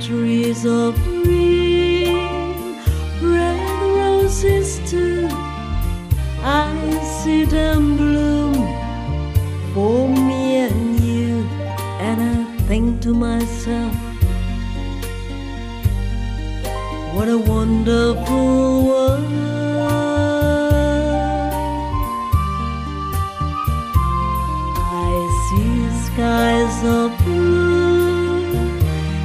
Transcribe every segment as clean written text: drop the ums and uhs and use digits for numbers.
trees of green, red roses too. I see them bloom for me and you, and I think to myself, what a wonderful world. I see skies of blue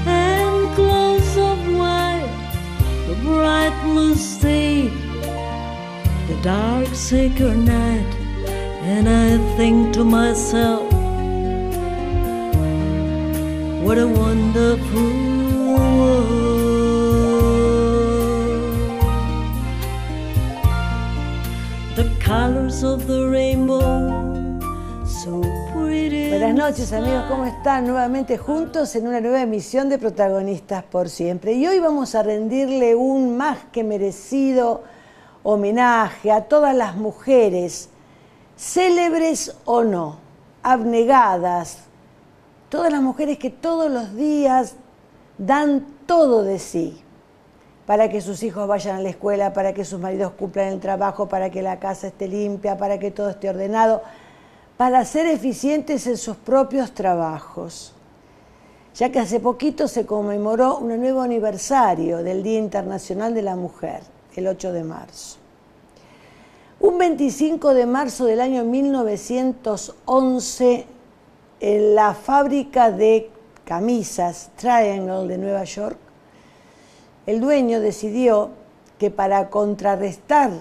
and clouds of white, the bright blue sea, the dark sacred night, and I think to myself, what a wonderful world. The colors of the rainbow, so pretty. Buenas noches, amigos, ¿cómo están? Nuevamente juntos en una nueva emisión de Protagonistas por Siempre. Y hoy vamos a rendirle un más que merecido homenaje a todas las mujeres, célebres o no, abnegadas, todas las mujeres que todos los días dan todo de sí para que sus hijos vayan a la escuela, para que sus maridos cumplan el trabajo, para que la casa esté limpia, para que todo esté ordenado, para ser eficientes en sus propios trabajos. Ya que hace poquito se conmemoró un nuevo aniversario del Día Internacional de la Mujer, el 8 de marzo. Un 25 de marzo del año 1911, en la fábrica de camisas Triangle de Nueva York, el dueño decidió que para contrarrestar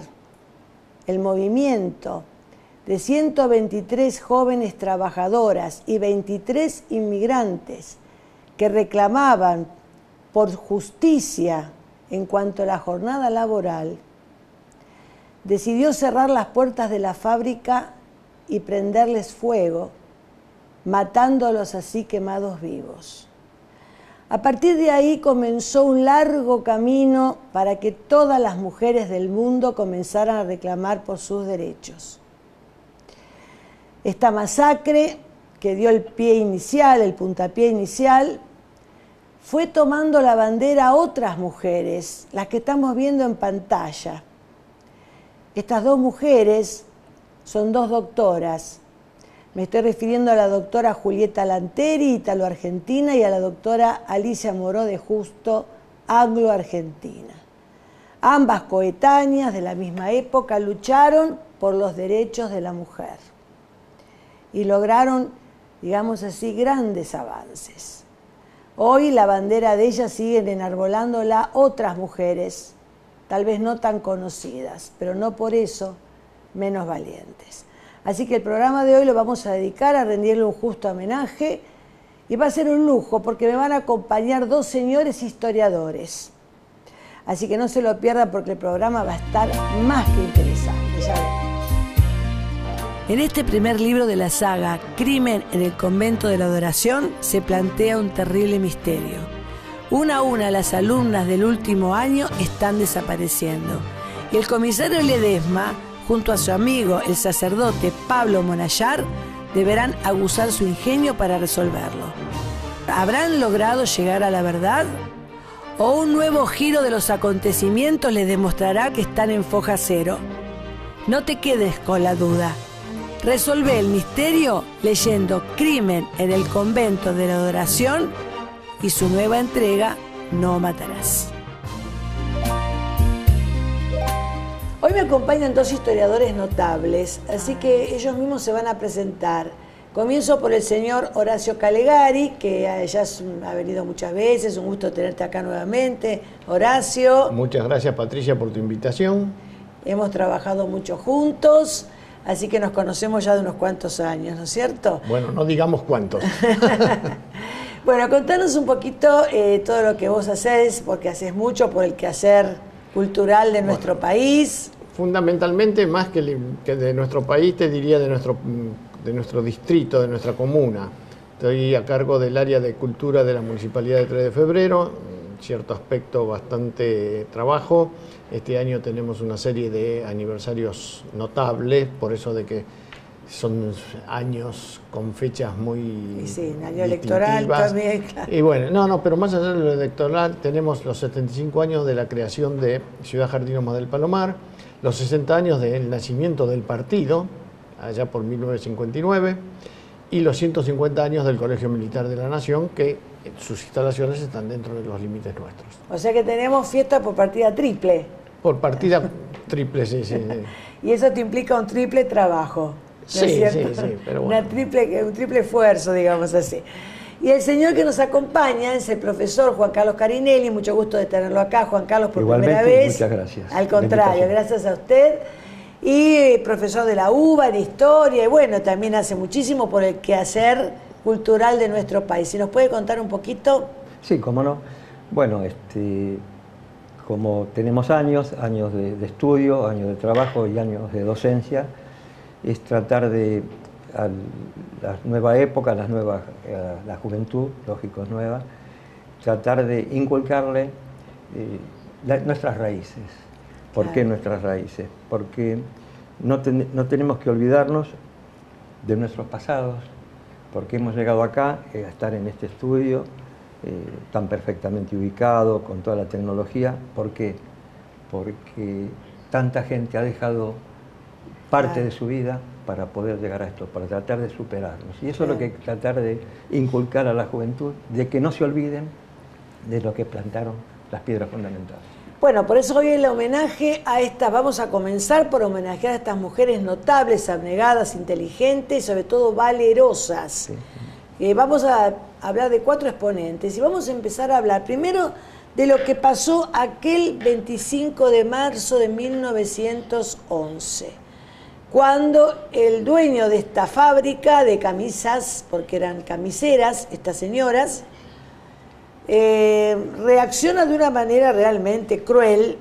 el movimiento de 123 jóvenes trabajadoras y 23 inmigrantes que reclamaban por justicia en cuanto a la jornada laboral, decidió cerrar las puertas de la fábrica y prenderles fuego, matándolos así quemados vivos. A partir de ahí comenzó un largo camino para que todas las mujeres del mundo comenzaran a reclamar por sus derechos. Esta masacre que dio el puntapié inicial, fue tomando la bandera a otras mujeres, las que estamos viendo en pantalla. Estas dos mujeres son dos doctoras. Me estoy refiriendo a la doctora Julieta Lanteri, italo-argentina, y a la doctora Alicia Moró de Justo, anglo-argentina. Ambas coetáneas de la misma época lucharon por los derechos de la mujer y lograron, digamos así, grandes avances. Hoy la bandera de ellas siguen enarbolándola otras mujeres, tal vez no tan conocidas, pero no por eso menos valientes. Así que el programa de hoy lo vamos a dedicar a rendirle un justo homenaje y va a ser un lujo porque me van a acompañar dos señores historiadores. Así que no se lo pierdan porque el programa va a estar más que interesante, ya veremos. En este primer libro de la saga, Crimen en el Convento de la Adoración, se plantea un terrible misterio. Una a una las alumnas del último año están desapareciendo. Y el comisario Ledesma, junto a su amigo, el sacerdote Pablo Monallar, deberán aguzar su ingenio para resolverlo. ¿Habrán logrado llegar a la verdad? ¿O un nuevo giro de los acontecimientos les demostrará que están en foja cero? No te quedes con la duda. Resolve el misterio leyendo Crimen en el Convento de la Adoración y su nueva entrega, No matarás. Hoy me acompañan dos historiadores notables, así que ellos mismos se van a presentar. Comienzo por el señor Horacio Calegari, que ya ha venido muchas veces, un gusto tenerte acá nuevamente. Horacio. Muchas gracias, Patricia, por tu invitación. Hemos trabajado mucho juntos, así que nos conocemos ya de unos cuantos años, ¿no es cierto? Bueno, no digamos cuántos. Bueno, contanos un poquito todo lo que vos hacés, porque haces mucho por el quehacer cultural de nuestro país. Fundamentalmente, más que de nuestro país, te diría de nuestro distrito, de nuestra comuna. Estoy a cargo del área de cultura de la Municipalidad de 3 de Febrero, en cierto aspecto bastante trabajo. Este año tenemos una serie de aniversarios notables, por eso de que son años con fechas muy Y sí, un año electoral distintivas. también, claro. Y bueno, no, pero más allá de lo electoral, tenemos los 75 años de la creación de Ciudad Jardín Loma del Palomar, los 60 años del nacimiento del partido, allá por 1959, y los 150 años del Colegio Militar de la Nación, que sus instalaciones están dentro de los límites nuestros. O sea que tenemos fiesta por partida triple. Por partida triple, sí, sí. Y eso te implica un triple trabajo. ¿No es Sí, cierto? sí, pero bueno. Un triple esfuerzo, digamos así. Y el señor que nos acompaña es el profesor Juan Carlos Carinelli. Mucho gusto de tenerlo acá, Juan Carlos, por Igualmente, primera vez. muchas gracias. Al contrario, gracias a usted. Y profesor de la UBA en Historia, y bueno, también hace muchísimo por el quehacer cultural de nuestro país. Si nos puede contar un poquito. Sí, cómo no. Bueno, como tenemos años de estudio, años de trabajo y años de docencia, es tratar de, a la nueva época, la juventud, lógico, es nueva, tratar de inculcarle nuestras raíces. ¿Por qué nuestras raíces? Porque no tenemos que olvidarnos de nuestros pasados, porque hemos llegado acá a estar en este estudio tan perfectamente ubicado, con toda la tecnología. ¿Por qué? Porque tanta gente ha dejado parte de su vida para poder llegar a esto, para tratar de superarnos. Y eso es lo que hay que tratar de inculcar a la juventud, de que no se olviden de lo que plantaron las piedras fundamentales. Bueno, por eso hoy el homenaje a estas, vamos a comenzar por homenajear a estas mujeres notables, abnegadas, inteligentes y sobre todo valerosas. Sí. Vamos a hablar de 4 exponentes y vamos a empezar a hablar primero de lo que pasó aquel 25 de marzo de 1911, cuando el dueño de esta fábrica de camisas, porque eran camiseras, estas señoras, reacciona de una manera realmente cruel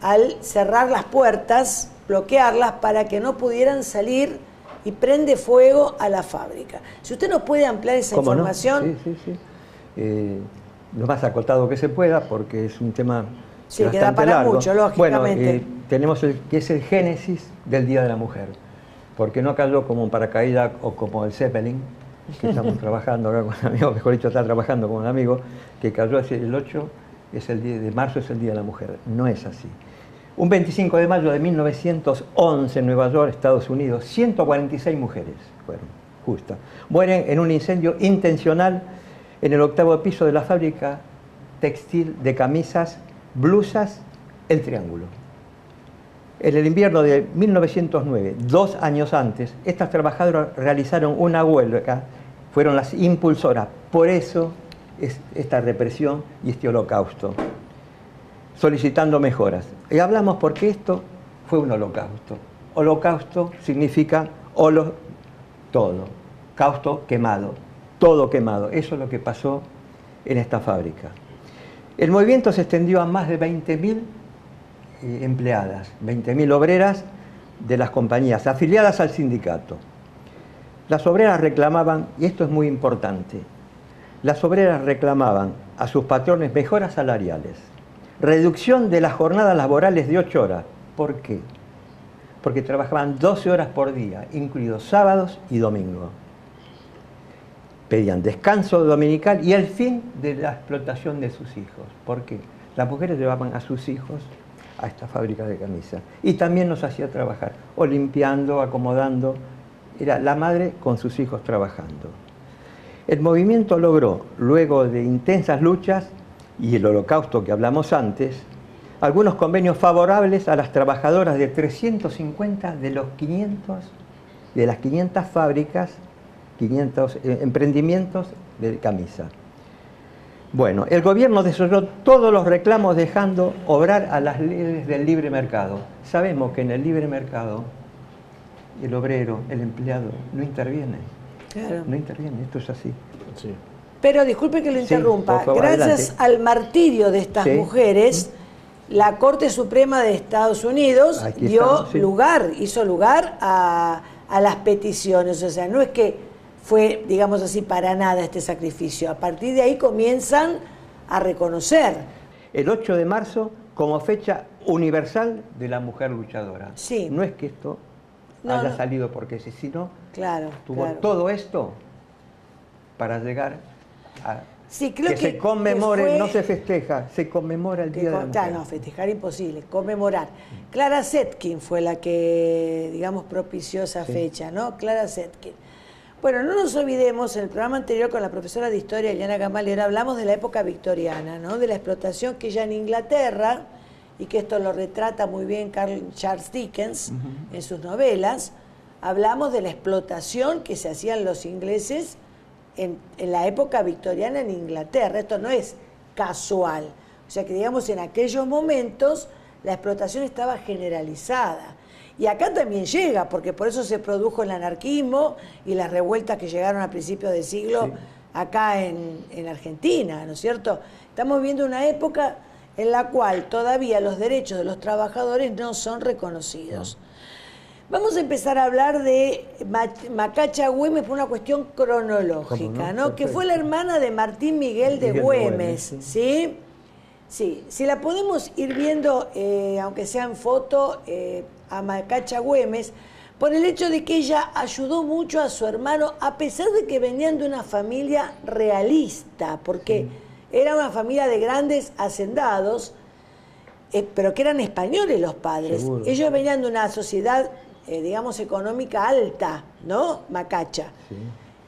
al cerrar las puertas, bloquearlas para que no pudieran salir, y prende fuego a la fábrica. Si usted nos puede ampliar esa información. No? Sí. Lo más acotado que se pueda, porque es un tema bastante que da para largo. mucho, lógicamente. Bueno, tenemos que es el génesis del Día de la Mujer, porque no cayó como un paracaídas o como el Zeppelin, que estamos trabajando acá con un amigo, mejor dicho, está trabajando con un amigo, que cayó hacia el 8, es el día de marzo, es el Día de la Mujer. No es así. Un 25 de mayo de 1911 en Nueva York, Estados Unidos, 146 mujeres fueron, justas. Mueren en un incendio intencional en el 8º piso de la fábrica textil de camisas, blusas, El Triángulo. En el invierno de 1909, 2 años antes, estas trabajadoras realizaron una huelga, fueron las impulsoras. Por eso es esta represión y este holocausto, solicitando mejoras. Y hablamos porque esto fue un holocausto. Holocausto significa todo, causto quemado, todo quemado. Eso es lo que pasó en esta fábrica. El movimiento se extendió a más de 20.000 empleadas, 20.000 obreras de las compañías afiliadas al sindicato. Las obreras reclamaban, y esto es muy importante, las obreras reclamaban a sus patrones mejoras salariales, reducción de las jornadas laborales de 8 horas. ¿Por qué? Porque trabajaban 12 horas por día, incluidos sábados y domingos. Pedían descanso dominical y el fin de la explotación de sus hijos. ¿Por qué? Las mujeres llevaban a sus hijos a esta fábrica de camisas y también nos hacía trabajar, o limpiando, acomodando. Era la madre con sus hijos trabajando. El movimiento logró, luego de intensas luchas y el holocausto que hablamos antes, algunos convenios favorables a las trabajadoras de 350 de las 500 fábricas, 500 emprendimientos de camisa. Bueno, el gobierno desoyó todos los reclamos dejando obrar a las leyes del libre mercado. Sabemos que en el libre mercado el obrero, el empleado, no interviene. Claro. No interviene, esto es así. Sí. Pero disculpe que lo interrumpa. por favor, Gracias adelante. al martirio de estas mujeres, la Corte Suprema de Estados Unidos hizo lugar a las peticiones. O sea, no es que fue, digamos así, para nada este sacrificio. A partir de ahí comienzan a reconocer. El 8 de marzo como fecha universal de la mujer luchadora. Sí. No es que esto No, haya no. salido porque sí, sino Claro, tuvo claro. todo esto para llegar a Sí, creo que se conmemore, que fue- no se festeja, se conmemora el Día de la Mujer. No, festejar imposible, conmemorar. Clara Zetkin fue la que, digamos, propició esa Sí. fecha, ¿no? Clara Zetkin. Bueno, no nos olvidemos, en el programa anterior con la profesora de historia, Eliana Gamaliel, hablamos de la época victoriana, ¿no? De la explotación que ya en Inglaterra, y que esto lo retrata muy bien Charles Dickens en sus novelas, hablamos de la explotación que se hacían los ingleses en la época victoriana en Inglaterra. Esto no es casual. O sea que, digamos, en aquellos momentos la explotación estaba generalizada. Y acá también llega, porque por eso se produjo el anarquismo y las revueltas que llegaron a principios del siglo Sí. acá en Argentina, ¿no es cierto? Estamos viendo una época en la cual todavía los derechos de los trabajadores no son reconocidos. Vamos a empezar a hablar de Macacha Güemes por una cuestión cronológica, ¿Cómo no? ¿no? Que Perfecto. fue la hermana de Martín Miguel de Miguel de Güemes, Güemes, ¿sí? Sí, si la podemos ir viendo, aunque sea en foto, a Macacha Güemes, por el hecho de que ella ayudó mucho a su hermano, a pesar de que venían de una familia realista, porque era una familia de grandes hacendados, pero que eran españoles los padres. Seguro. Ellos venían de una sociedad, digamos, económica alta, ¿no? Macacha. Sí.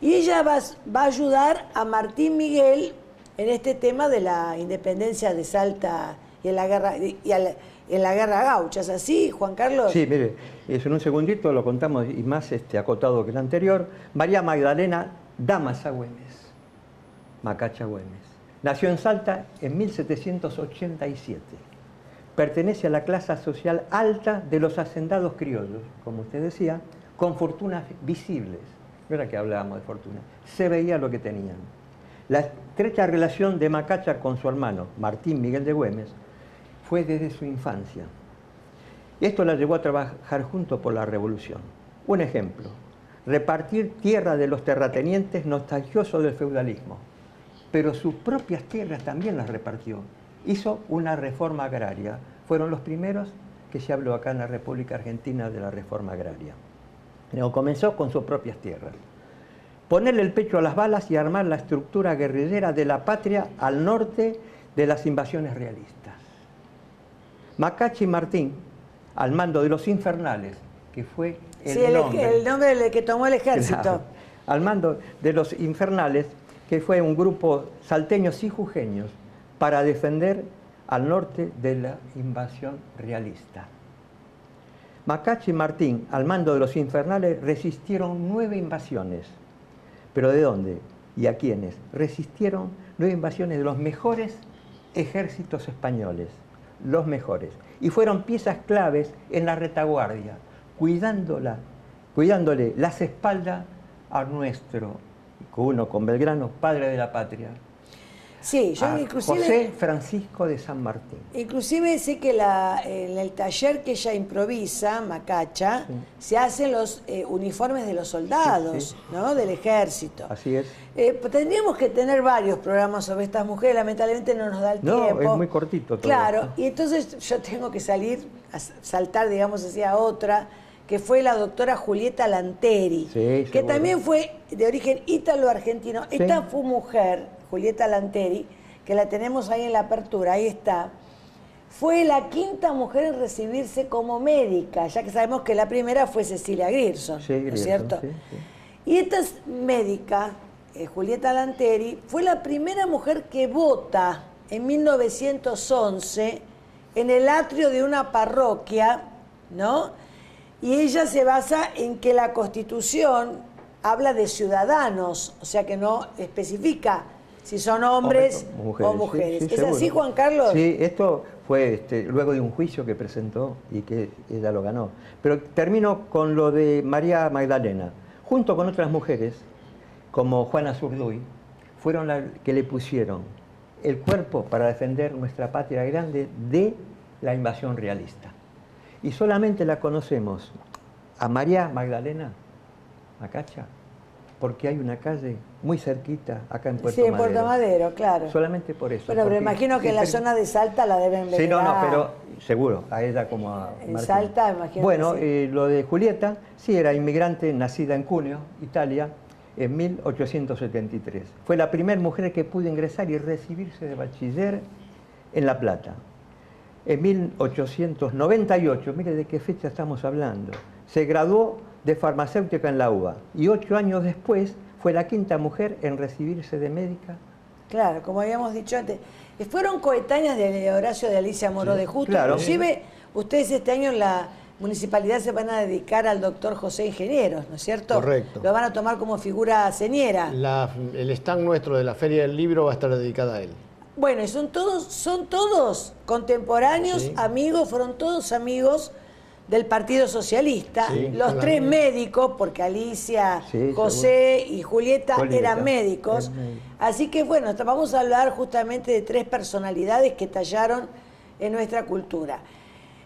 Y ella va a ayudar a Martín Miguel en este tema de la independencia de Salta y en la guerra, en la guerra gaucha. ¿Es así, Juan Carlos? Sí, mire, eso en un segundito lo contamos y más acotado que el anterior. María Magdalena Dámaso Güemes, Macacha Güemes. Nació en Salta en 1787. Pertenece a la clase social alta de los hacendados criollos, como usted decía, con fortunas visibles. No era que hablábamos de fortuna, se veía lo que tenían. La estrecha relación de Macacha con su hermano, Martín Miguel de Güemes, fue desde su infancia. Y esto la llevó a trabajar junto por la Revolución. Un ejemplo, repartir tierra de los terratenientes nostalgiosos del feudalismo, pero sus propias tierras también las repartió. Hizo una reforma agraria. Fueron los primeros que se habló acá en la República Argentina de la reforma agraria. Pero comenzó con sus propias tierras. Ponerle el pecho a las balas y armar la estructura guerrillera de la patria al norte de las invasiones realistas. Macacha y Martín, al mando de los Infernales, que fue el nombre del que tomó el ejército. Claro, al mando de los Infernales, que fue un grupo salteños y jujeños para defender al norte de la invasión realista. Macacha y Martín, al mando de los Infernales, resistieron 9 invasiones. ¿Pero de dónde? ¿Y a quiénes? Resistieron 9 invasiones de los mejores ejércitos españoles, los mejores. Y fueron piezas claves en la retaguardia, cuidándole las espaldas a nuestro, uno con Belgrano, padre de la patria, Sí, yo a inclusive... José Francisco de San Martín. Inclusive sé que en el taller que ella improvisa, Macacha, se hacen los uniformes de los soldados, Sí, sí. ¿no? Del ejército. Así es. Tendríamos que tener varios programas sobre estas mujeres, lamentablemente no nos da el No, tiempo. es muy cortito todo Claro, esto. y entonces yo tengo que saltar, digamos así, a otra, que fue la doctora Julieta Lanteri, Sí, que seguro. también fue de origen ítalo-argentino. Sí. Esta fue mujer, Julieta Lanteri, que la tenemos ahí en la apertura, ahí está, fue la 5ª mujer en recibirse como médica, ya que sabemos que la primera fue Cecilia Grierson, Sí, ¿no es Grierson, cierto? sí, sí. Y esta médica, Julieta Lanteri, fue la primera mujer que vota en 1911 en el atrio de una parroquia, ¿no? Y ella se basa en que la Constitución habla de ciudadanos, o sea que no especifica si son hombres o mujeres. Sí, sí, ¿Es seguro. así, Juan Carlos? Sí, esto fue luego de un juicio que presentó y que ella lo ganó. Pero termino con lo de María Magdalena. Junto con otras mujeres, como Juana Zurduy, fueron las que le pusieron el cuerpo para defender nuestra patria grande de la invasión realista. Y solamente la conocemos a María Magdalena Macacha porque hay una calle muy cerquita acá en Puerto Sí, en Madero. Puerto Madero, claro. Solamente por eso. Bueno, pero porque imagino que en la zona de Salta la deben ver. Sí, no, pero seguro, a ella como a En Martín. Salta, imagino. Bueno, que sí. lo de Julieta, sí, era inmigrante, nacida en Cuneo, Italia, en 1873. Fue la primera mujer que pudo ingresar y recibirse de bachiller en La Plata. En 1898, mire de qué fecha estamos hablando, se graduó de farmacéutica en la UBA y 8 años después fue la quinta mujer en recibirse de médica. Claro, como habíamos dicho antes. Fueron coetáneas de Horacio de Alicia Moró de Justo. claro. Inclusive, ustedes este año en la municipalidad se van a dedicar al doctor José Ingenieros, ¿no es cierto? Correcto. Lo van a tomar como figura señera. El stand nuestro de la Feria del Libro va a estar dedicada a él. Bueno, y son todos contemporáneos, Sí. amigos, fueron todos amigos del Partido Socialista, Sí, los claro. 3 médicos, porque Alicia, Sí, José y Julieta eran médicos. eran médicos. Así que bueno, vamos a hablar justamente de 3 personalidades que tallaron en nuestra cultura.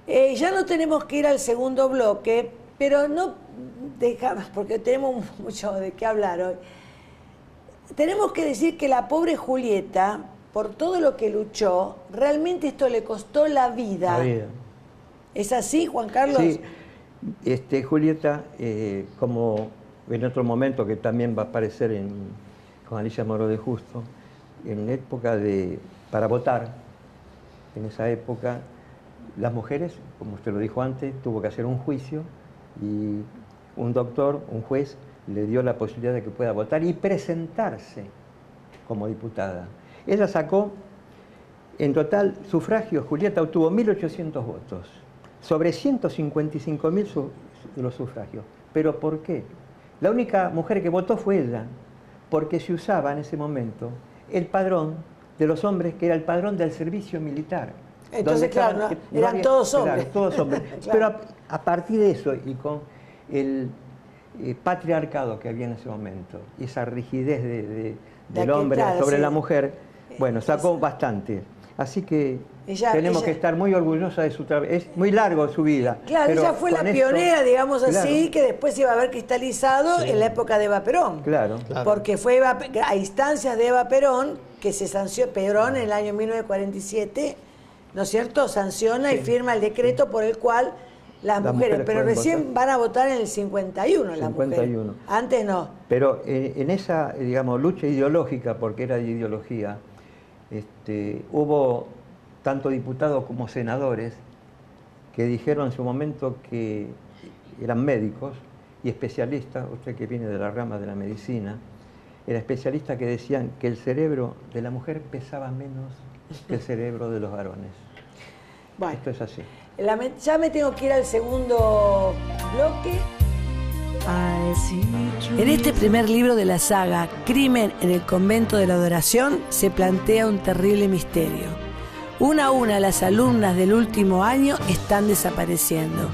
Ya no tenemos que ir al segundo bloque, pero no dejamos, porque tenemos mucho de qué hablar hoy. Tenemos que decir que la pobre Julieta, por todo lo que luchó, realmente esto le costó la vida. La vida. ¿Es así, Juan Carlos? Sí, Julieta, como en otro momento que también va a aparecer con Alicia Moró de Justo, en época para votar, en esa época, las mujeres, como usted lo dijo antes, tuvo que hacer un juicio y un doctor, un juez, le dio la posibilidad de que pueda votar y presentarse como diputada. Ella sacó, en total, sufragios, Julieta obtuvo 1.800 votos, sobre 155.000 de los sufragios. ¿Pero por qué? La única mujer que votó fue ella, porque se usaba en ese momento el padrón de los hombres, que era el padrón del servicio militar. Entonces, claro, estaban- eran había- todos hombres. Claro, todos hombres. Claro. Pero a partir de eso y con el patriarcado que había en ese momento, y esa rigidez del hombre claro, sobre sí. la mujer, bueno, sacó bastante. Así que tenemos Ella- que estar muy orgullosos de su trabajo. Es muy largo su vida. Claro, pero ella fue la con esto- pionera, digamos así, Claro, que después se iba a ver cristalizado en la época de Eva Perón. Claro. Claro. Porque fue a instancias de Eva Perón, que se sancionó, Perón en el año 1947, ¿no es cierto?, sanciona y firma el decreto por el cual las mujeres, pero pueden recién votar. van a votar en el 51 las mujeres. 51. Antes no. Pero en esa, digamos, lucha ideológica, porque era de ideología, hubo tanto diputados como senadores que dijeron en su momento que eran médicos y especialistas, usted que viene de la rama de la medicina, era especialistas que decían que el cerebro de la mujer pesaba menos que el cerebro de los varones. Bueno, Esto es así. ya me tengo que ir al segundo bloque. I see En este primer libro de la saga, Crimen en el convento de la Adoración, se plantea un terrible misterio. Una a una las alumnas del último año están desapareciendo.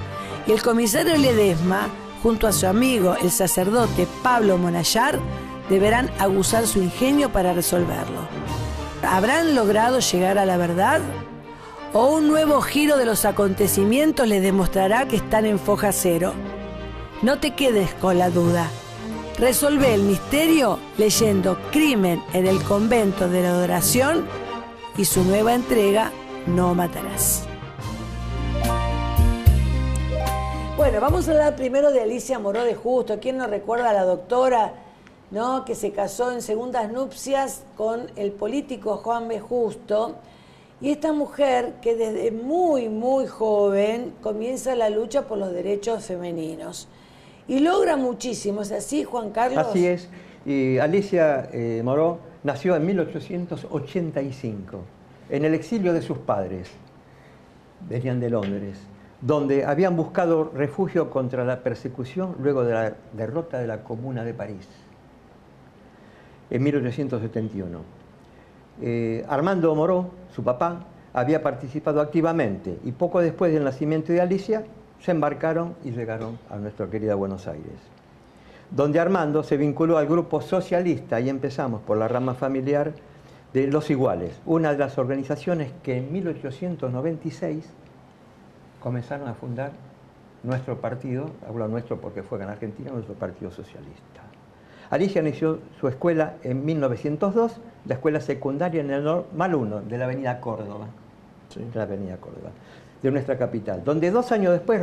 Y el comisario Ledesma, junto a su amigo, el sacerdote Pablo Monallar, deberán aguzar su ingenio para resolverlo. ¿Habrán logrado llegar a la verdad? ¿O un nuevo giro de los acontecimientos les demostrará que están en foja cero? No te quedes con la duda. Resolve el misterio leyendo Crimen en el convento de la Adoración y su nueva entrega, No matarás. Bueno, vamos a hablar primero de Alicia Moró de Justo. ¿Quién nos recuerda a la doctora, ¿no?, que se casó en segundas nupcias con el político Juan B. Justo? Y esta mujer que desde muy, muy joven comienza la lucha por los derechos femeninos. Y logra muchísimo, ¿es así, Juan Carlos? Así es. Y Alicia Moró nació en 1885, en el exilio de sus padres. Venían de Londres, donde habían buscado refugio contra la persecución luego de la derrota de la Comuna de París, en 1871. Armando Moró, su papá, había participado activamente y poco después del nacimiento de Alicia se embarcaron y llegaron a nuestra querida Buenos Aires, donde Armando se vinculó al grupo socialista y empezamos por la rama familiar de Los Iguales, una de las organizaciones que en 1896 comenzaron a fundar nuestro partido, hablo nuestro porque fue en Argentina, nuestro Partido Socialista. Alicia inició su escuela en 1902, la escuela secundaria en el Normal 1 de la Avenida Córdoba, Sí. de la Avenida Córdoba, de nuestra capital, donde 2 años después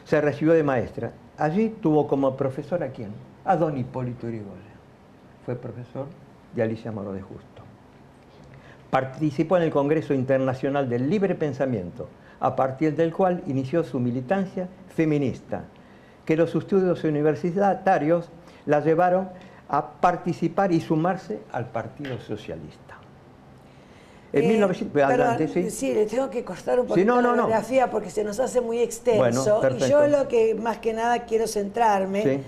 se recibió de maestra. Allí tuvo como profesor, ¿a quién? A don Hipólito Yrigoyen. Fue profesor de Alicia Moró de Justo. Participó en el Congreso Internacional del Libre Pensamiento, a partir del cual inició su militancia feminista, que los estudios universitarios la llevaron a participar y sumarse al Partido Socialista. En 1900, adelante, perdón, sí, le tengo que cortar un Sí, poquito no, la no. biografía porque se nos hace muy extenso. Bueno, y perfecto. yo lo que más que nada quiero centrarme Sí.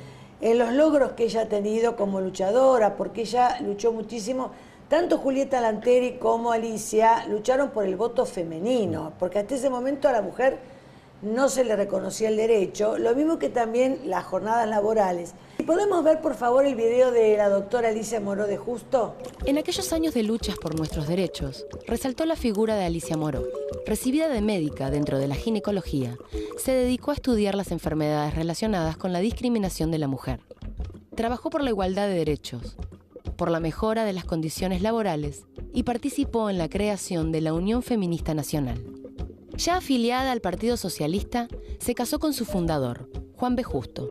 en los logros que ella ha tenido como luchadora, porque ella luchó muchísimo. Tanto Julieta Lanteri como Alicia lucharon por el voto femenino, porque hasta ese momento a la mujer no se le reconocía el derecho, lo mismo que también las jornadas laborales. ¿Podemos ver, por favor, el video de la doctora Alicia Moró de Justo? En aquellos años de luchas por nuestros derechos, resaltó la figura de Alicia Moró. Recibida de médica dentro de la ginecología, se dedicó a estudiar las enfermedades relacionadas con la discriminación de la mujer. Trabajó por la igualdad de derechos, por la mejora de las condiciones laborales y participó en la creación de la Unión Feminista Nacional. Ya afiliada al Partido Socialista, se casó con su fundador, Juan B. Justo,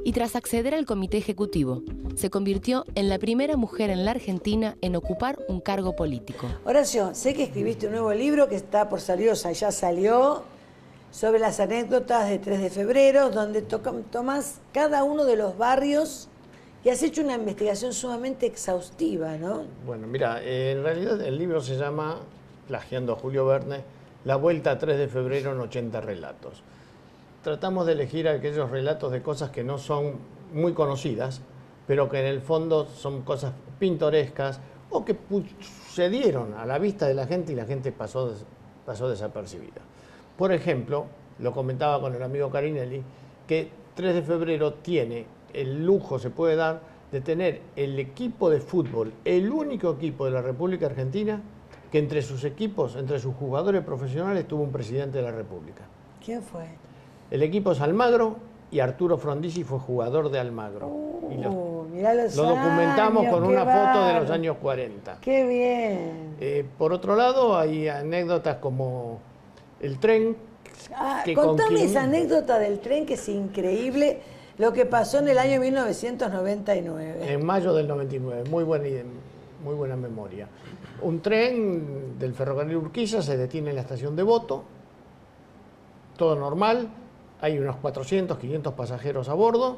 y tras acceder al comité ejecutivo, se convirtió en la primera mujer en la Argentina en ocupar un cargo político. Horacio, sé que escribiste un nuevo libro que está por salir, o sea, ya salió, sobre las anécdotas de 3 de febrero, donde tomás cada uno de los barrios y has hecho una investigación sumamente exhaustiva, ¿no? Bueno, mira, en realidad el libro se llama, plagiando a Julio Verne, La Vuelta a 3 de febrero en 80 relatos. Tratamos de elegir aquellos relatos de cosas que no son muy conocidas, pero que en el fondo son cosas pintorescas o que sucedieron a la vista de la gente y la gente pasó desapercibida. Por ejemplo, lo comentaba con el amigo Carinelli, que 3 de febrero tiene el lujo, se puede dar, de tener el equipo de fútbol, el único equipo de la República Argentina, que entre sus equipos, entre sus jugadores profesionales, tuvo un presidente de la República. ¿Quién fue? El equipo es Almagro y Arturo Frondizi fue jugador de Almagro. Y Mirá los lo documentamos años, con qué una foto de los bárbaro. años 40. ¡Qué bien! Por otro lado, hay anécdotas como el tren. Contame esa anécdota del tren, que es increíble, lo que pasó en el año 1999. En mayo del 99, muy buena memoria. Un tren del ferrocarril Urquiza se detiene en la estación de Voto, todo normal, hay unos 400, 500 pasajeros a bordo.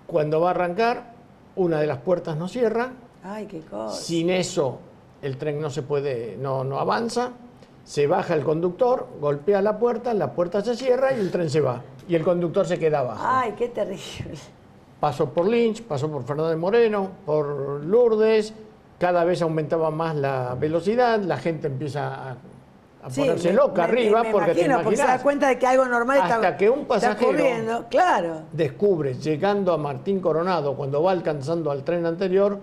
Cuando va a arrancar, una de las puertas no cierra. Ay, qué cosa. Sin eso, el tren no se puede, no avanza. Se baja el conductor, golpea la puerta se cierra y el tren se va. Y el conductor se queda abajo. Ay, qué terrible. Pasó por Lynch, pasó por Fernández Moreno, por Lourdes, cada vez aumentaba más la velocidad, la gente empieza a Sí, ponerse loca arriba, me porque te imagino, porque se da imaginás, cuenta de que algo normal hasta que un está pasajero ocurriendo. Claro. descubre, llegando a Martín Coronado, cuando va alcanzando al tren anterior,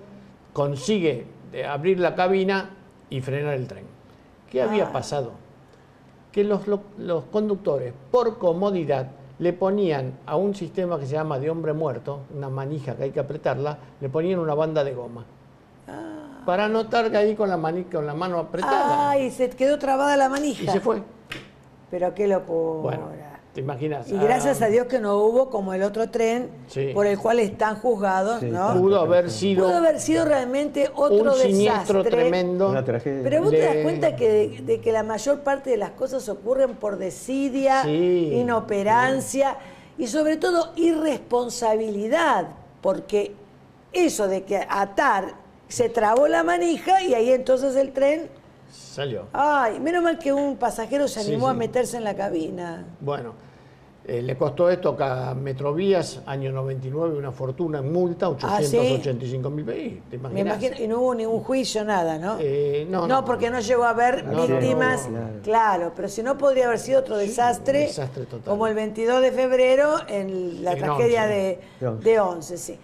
consigue abrir la cabina y frenar el tren. ¿Qué había pasado? Que los conductores, por comodidad, le ponían a un sistema que se llama de hombre muerto, una manija que hay que apretarla, le ponían una banda de goma. Para notar que ahí con la mano apretada. Ay, se quedó trabada la manija. Y se fue. Pero qué locura. Bueno, te imaginas. Y gracias a Dios que no hubo como el otro tren, Sí. por el cual están juzgados, Sí, ¿no? Pudo haber sido Pudo haber sido realmente otro un siniestro desastre. tremendo. Una tragedia. Pero vos te das Le- cuenta que de que la mayor parte de las cosas ocurren por desidia, Sí, inoperancia y sobre todo irresponsabilidad, porque eso de que atar se trabó la manija y ahí entonces el tren, Salió. ay, menos mal que un pasajero se Sí, animó sí. a meterse en la cabina. Bueno, le costó esto a Metrovías, año 99, una fortuna en multa, Ah, ¿sí? 885.000 pesos. ¿Te Me imaginas? imagino, y no hubo ningún juicio, nada, ¿no? No, porque no llegó a haber No, víctimas, no, claro, pero si no podría haber sido otro desastre, un desastre total. como el 22 de febrero en la En tragedia 11. de 11, sí.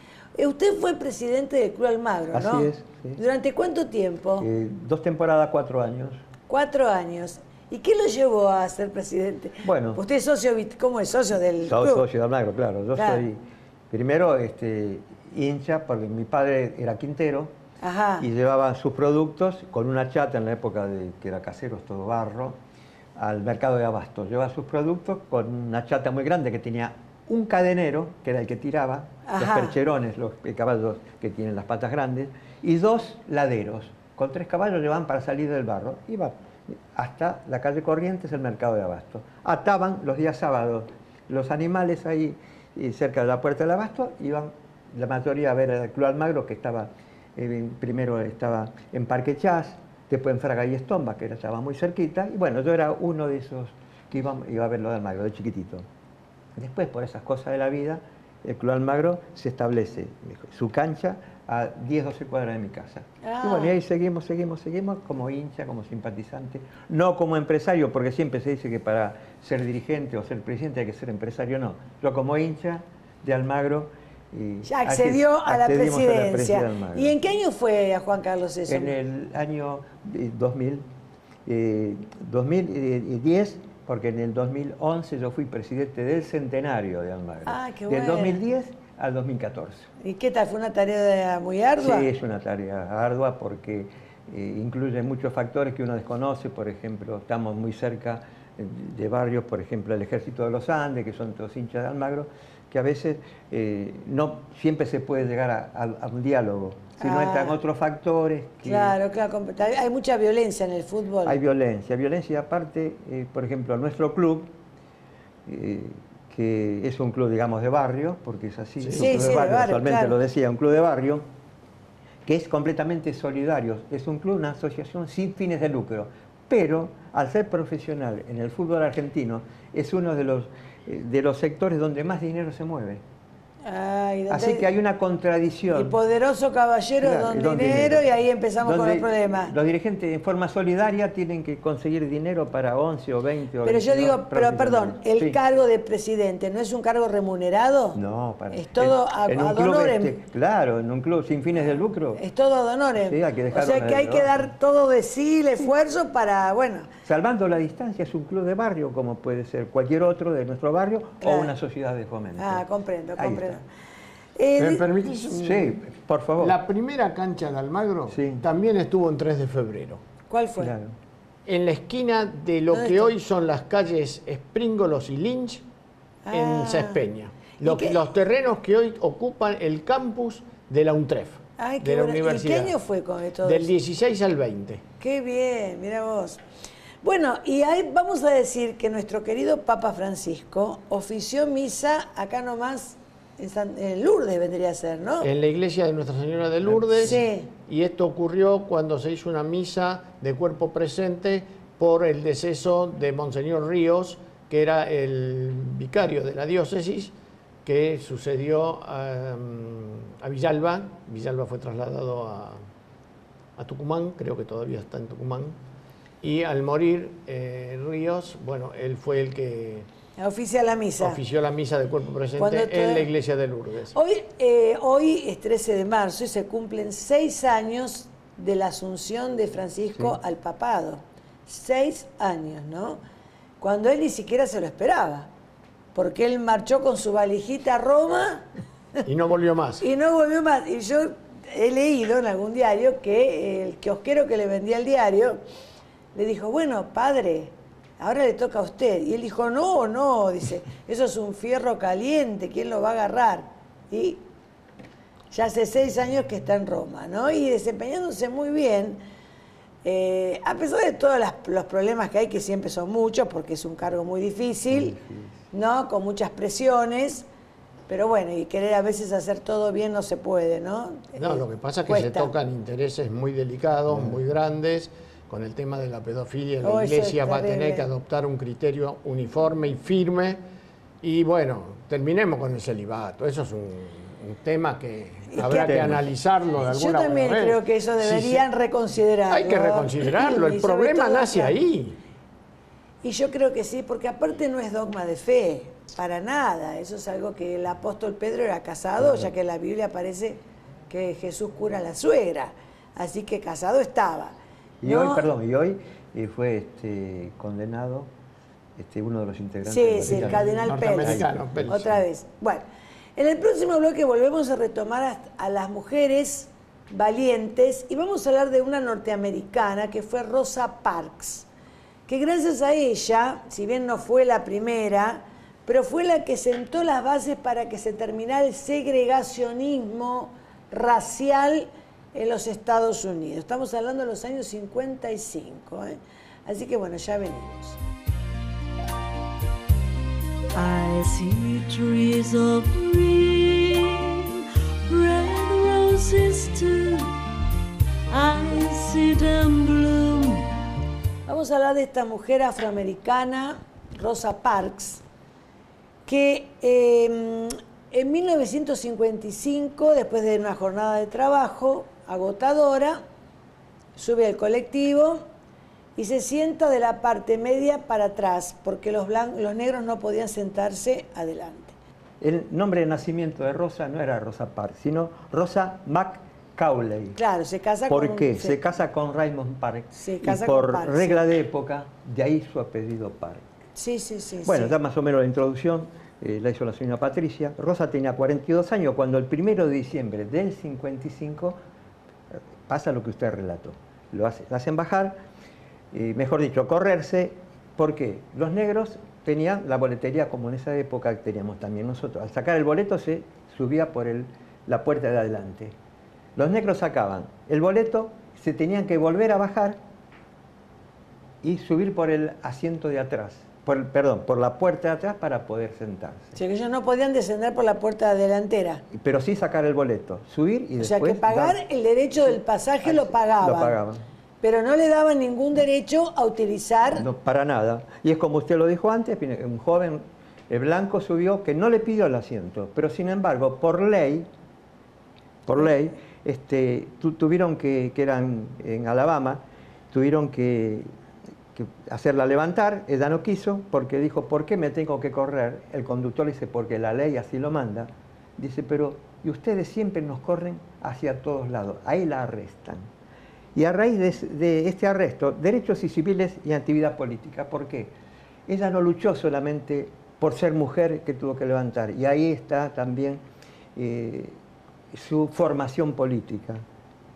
Usted fue presidente del Club Almagro, ¿no? Así es, sí. ¿Durante cuánto tiempo? 2 temporadas, 4 años. 4 años. ¿Y qué lo llevó a ser presidente? Bueno. Usted es socio, ¿cómo es socio del Soy club? socio de Almagro, claro. Yo Claro. soy, primero, hincha, porque mi padre era quintero Ajá. y llevaba sus productos con una chata en la época de que era caseros, todo barro, al mercado de abastos. Llevaba sus productos con una chata muy grande que tenía un cadenero, que era el que tiraba, los Ajá. percherones, los caballos que tienen las patas grandes, y 2 laderos. Con 3 caballos llevaban para salir del barro. Iba hasta la calle Corrientes, el mercado de abastos. Ataban los días sábados los animales ahí cerca de la puerta del abasto, iban la mayoría a ver el Club Almagro, que estaba, primero estaba en Parque Chas, después en Fraga y Estomba, que estaba muy cerquita, y bueno, yo era uno de esos que iba a ver lo de Almagro, de chiquitito. Después, por esas cosas de la vida, el Club Almagro se establece su cancha a 10, 12 cuadras de mi casa. Ah. Y bueno, y ahí seguimos como hincha, como simpatizante, no como empresario, porque siempre se dice que para ser dirigente o ser presidente hay que ser empresario, no. Yo como hincha de Almagro... Ya accedió a la presidencia. de Almagro. ¿Y en qué año fue a Juan Carlos eso? En el año 2010, porque en el 2011 yo fui presidente del centenario de Almagro. Ah, qué Del bueno. 2010 al 2014. ¿Y qué tal? ¿Fue una tarea muy ardua? Sí, es una tarea ardua porque incluye muchos factores que uno desconoce. Por ejemplo, estamos muy cerca de barrios, por ejemplo, el Ejército de los Andes, que son todos hinchas de Almagro, que a veces no siempre se puede llegar a un diálogo, sino entran otros factores. Claro, hay mucha violencia en el fútbol. Hay violencia y aparte, por ejemplo, nuestro club, que es un club, digamos, de barrio, porque es así, es un club de barrio, actualmente claro. lo decía, un club de barrio, que es completamente solidario, es un club, una asociación sin fines de lucro, pero al ser profesional en el fútbol argentino, es uno de los sectores donde más dinero se mueve. Ay, Así que hay una contradicción. Y poderoso caballero Claro, don dinero, y ahí empezamos con donde el problema. Los dirigentes en forma solidaria tienen que conseguir dinero para 11 o 20 o Pero yo 22 digo, pero perdón, el Sí. cargo de presidente, ¿no es un cargo remunerado? No, para Es todo en un ad club, honorem. claro, en un club sin fines de lucro. Es todo ad honorem. Sí, hay que o dejarlo sea en que el hay que trabajo. dar todo de sí, el esfuerzo para, bueno, Salvando la distancia, es un club de barrio, como puede ser cualquier otro de nuestro barrio, Claro. o una sociedad de fomento. comprendo, Ahí comprendo. ¿Me permitís? Sí, por favor. La primera cancha de Almagro Sí. también estuvo en 3 de febrero. ¿Cuál fue? Claro. En la esquina de lo ¿Dónde que está? hoy son las calles Springolos y Lynch, en Ah. Cespeña. ¿Y qué? Los terrenos que hoy ocupan el campus de la UNTREF, Ay, qué de la bueno. ¿Y universidad. qué año fue con todo Del eso? 16 al 20. Qué bien, mira vos. Bueno, y ahí vamos a decir que nuestro querido Papa Francisco ofició misa acá nomás en Lourdes, vendría a ser, ¿no? En la iglesia de Nuestra Señora de Lourdes. Sí. Y esto ocurrió cuando se hizo una misa de cuerpo presente por el deceso de Monseñor Ríos, que era el vicario de la diócesis, que sucedió a Villalba. Villalba fue trasladado a Tucumán, creo que todavía está en Tucumán. Y al morir Ríos, bueno, él fue el que Oficia la misa. ofició la misa de cuerpo Cuando presente en la iglesia de Lourdes. Hoy es 13 de marzo y se cumplen 6 años de la asunción de Francisco al papado. 6 años, ¿no? Cuando él ni siquiera se lo esperaba, porque él marchó con su valijita a Roma Y no volvió más. y no volvió más. Y yo he leído en algún diario que el kiosquero que le vendía el diario le dijo, bueno, padre, ahora le toca a usted. Y él dijo, no, dice, eso es un fierro caliente, ¿quién lo va a agarrar? Y ya hace 6 años que está en Roma, ¿no? Y desempeñándose muy bien, a pesar de todos los problemas que hay, que siempre son muchos, porque es un cargo muy difícil, ¿no? Con muchas presiones, pero bueno, y querer a veces hacer todo bien no se puede, ¿no? No, lo que pasa es que Cuesta. se tocan intereses muy delicados, muy grandes. Con el tema de la pedofilia, Oh, la eso iglesia es va a tener terrible. que adoptar un criterio uniforme y firme. Y bueno, terminemos con el celibato. Eso es un tema que habrá que analizarlo de Yo alguna también manera. creo que eso deberían reconsiderarlo. Hay que reconsiderarlo. Y El sobre problema todo nace acá. ahí. Y yo creo que sí, porque aparte no es dogma de fe, para nada. Eso es algo que el apóstol Pedro era casado, ya que en la Biblia aparece que Jesús cura a la suegra. Así que casado estaba. Y ¿no? hoy fue condenado uno de los integrantes Sí, del sí, el Vaticano. cardenal Pérez. Norteamericano, Pérez, Otra sí. vez. Bueno, En el próximo bloque volvemos a retomar a las mujeres valientes y vamos a hablar de una norteamericana que fue Rosa Parks, que gracias a ella, si bien no fue la primera, pero fue la que sentó las bases para que se terminara el segregacionismo racial en los Estados Unidos. Estamos hablando de los años 55, ¿eh? Así que bueno, ya venimos. I see trees of green, red roses too. I see them bloom. Vamos a hablar de esta mujer afroamericana, Rosa Parks, que en 1955, después de una jornada de trabajo agotadora, sube al colectivo y se sienta de la parte media para atrás, porque los negros no podían sentarse adelante. El nombre de nacimiento de Rosa no era Rosa Parks, sino Rosa McCauley. Claro, se casa ¿Por qué? Se casa con Raymond Parks. Se casa y por con Parks, regla sí. de época, de ahí su apellido Parks. Sí. Bueno, sí. ya más o menos la introducción la hizo la señora Patricia. Rosa tenía 42 años cuando el 1 de diciembre del 55 pasa lo que usted relató. La hacen bajar, mejor dicho, correrse. ¿Por qué? Los negros tenían la boletería como en esa época que teníamos también nosotros. Al sacar el boleto se subía por la puerta de adelante. Los negros sacaban el boleto, se tenían que volver a bajar y subir por el asiento de atrás. Por la puerta de atrás para poder sentarse. O sea que ellos no podían descender por la puerta delantera. Pero sí sacar el boleto, subir y O después... sea que pagar el derecho del pasaje lo pagaban. Lo pagaban. Pero no le daban ningún derecho a utilizar... No, para nada. Y es como usted lo dijo antes, un joven blanco subió que no le pidió el asiento, pero sin embargo, por ley, tuvieron que eran en Alabama, tuvieron que hacerla levantar. Ella no quiso porque dijo, ¿por qué me tengo que correr? El conductor dice, porque la ley así lo manda. Dice, pero y ustedes siempre nos corren hacia todos lados. Ahí la arrestan. Y a raíz de este arresto, derechos y civiles y actividad política. ¿Por qué? Ella no luchó solamente por ser mujer que tuvo que levantar. Y ahí está también su formación política.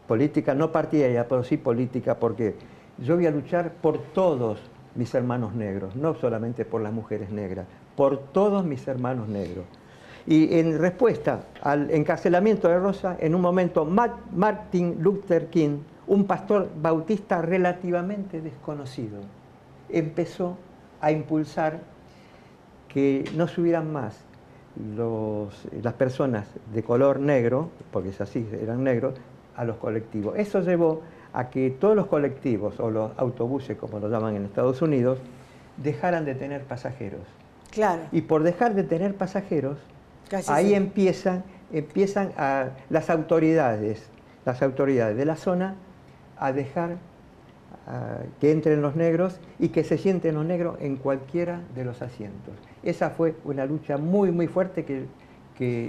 Política no partidaria, pero sí política, porque yo voy a luchar por todos mis hermanos negros, no solamente por las mujeres negras, por todos mis hermanos negros. Y en respuesta al encarcelamiento de Rosa, en un momento Martin Luther King, un pastor bautista relativamente desconocido, empezó a impulsar que no subieran más las personas de color negro, porque es así, eran negros, a los colectivos. Eso llevó a que todos los colectivos, o los autobuses, como lo llaman en Estados Unidos, dejaran de tener pasajeros. Claro. Y por dejar de tener pasajeros, Casi ahí sí. empiezan las autoridades de la zona a dejar que entren los negros y que se sienten los negros en cualquiera de los asientos. Esa fue una lucha muy, muy fuerte que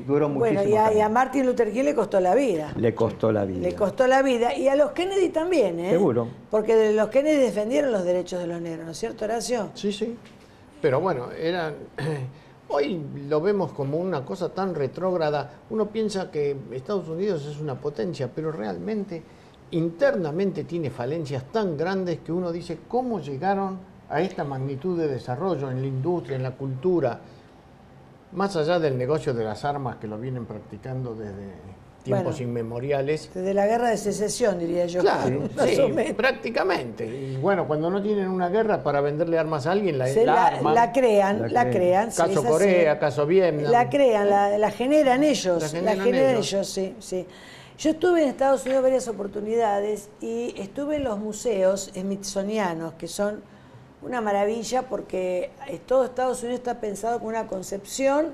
duró muchísimo tiempo. Bueno, y a Martin Luther King le costó la vida. Le costó la vida. Le costó la vida. Y a los Kennedy también, ¿eh? Seguro. Porque los Kennedy defendieron los derechos de los negros, ¿no es cierto, Horacio? Sí. Pero bueno, hoy lo vemos como una cosa tan retrógrada. Uno piensa que Estados Unidos es una potencia, pero realmente internamente tiene falencias tan grandes que uno dice, ¿cómo llegaron a esta magnitud de desarrollo en la industria, en la cultura? Más allá del negocio de las armas que lo vienen practicando desde tiempos inmemoriales. Desde la guerra de secesión, diría yo. Claro, más sí, o menos. prácticamente. Y bueno, cuando no tienen una guerra para venderle armas a alguien, la arman. La crean. Sí, Caso es Corea, así. caso Vietnam. La crean, la generan ellos. La generan ellos. Sí. Yo estuve en Estados Unidos varias oportunidades y estuve en los museos smithsonianos, que son una maravilla porque todo Estados Unidos está pensado con una concepción